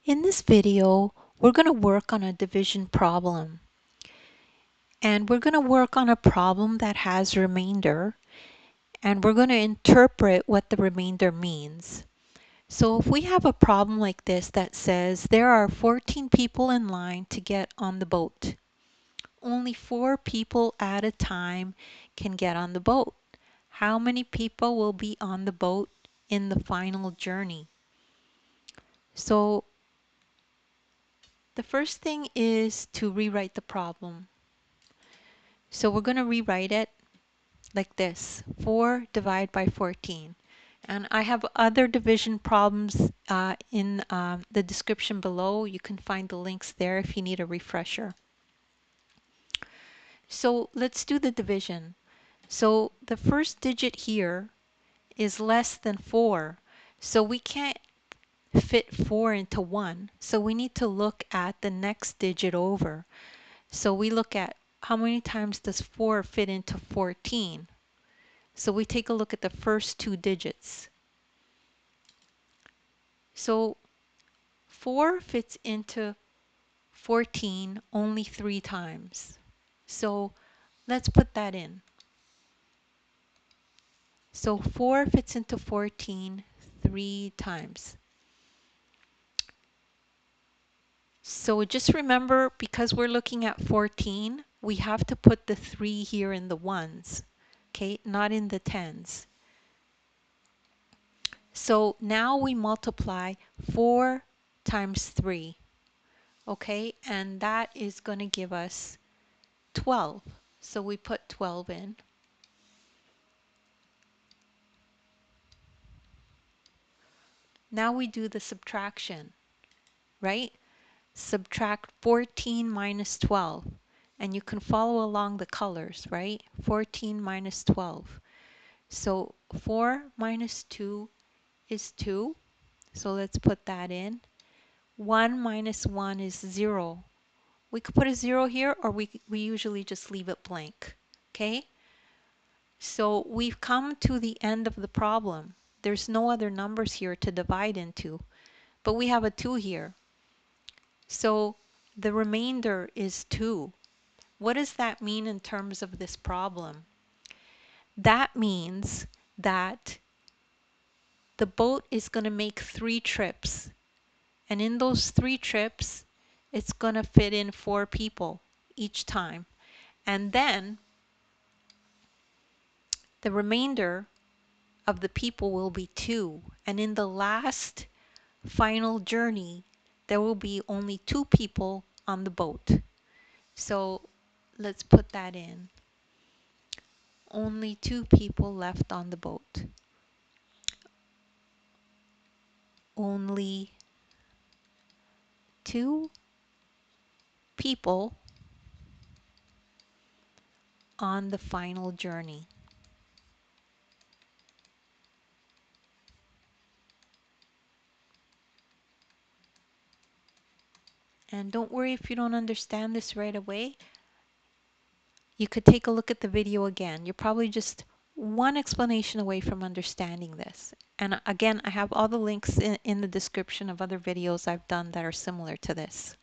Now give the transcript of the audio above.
In this video, we're going to work on a division problem. And we're going to work on a problem that has remainder, and we're going to interpret what the remainder means. So if we have a problem like this that says there are 14 people in line to get on the boat. Only 4 people at a time can get on the boat. How many people will be on the boat in the final journey? So the first thing is to rewrite the problem. So we're going to rewrite it like this: 4 divided by 14. And I have other division problems in the description below. You can find the links there if you need a refresher. So let's do the division. So the first digit here is less than 4. So we can't fit 4 into 1. So we need to look at the next digit over. So we look at how many times does 4 fit into 14. So we take a look at the first 2 digits. So 4 fits into 14 only 3 times. So let's put that in. So 4 fits into 14 3 times. So just remember, because we're looking at 14, we have to put the 3 here in the ones, okay, not in the tens. So now we multiply 4 times 3, okay, and that is going to give us 12. So we put 12 in. Now we do the subtraction, right? Subtract 14 minus 12. And you can follow along the colors, right? 14 minus 12. So 4 minus 2 is 2. So let's put that in. 1 minus 1 is 0. We could put a 0 here, or we usually just leave it blank. Okay? So we've come to the end of the problem. There's no other numbers here to divide into, but we have a 2 here. So the remainder is 2. What does that mean in terms of this problem? That means that the boat is going to make 3 trips. And in those 3 trips, it's going to fit in 4 people each time. And then the remainder of the people will be 2. And in the last final journey, there will be only 2 people on the boat. So let's put that in. Only 2 people left on the boat. Only 2 people on the final journey. And don't worry if you don't understand this right away. You could take a look at the video again. You're probably just one explanation away from understanding this. And again, I have all the links in the description of other videos I've done that are similar to this.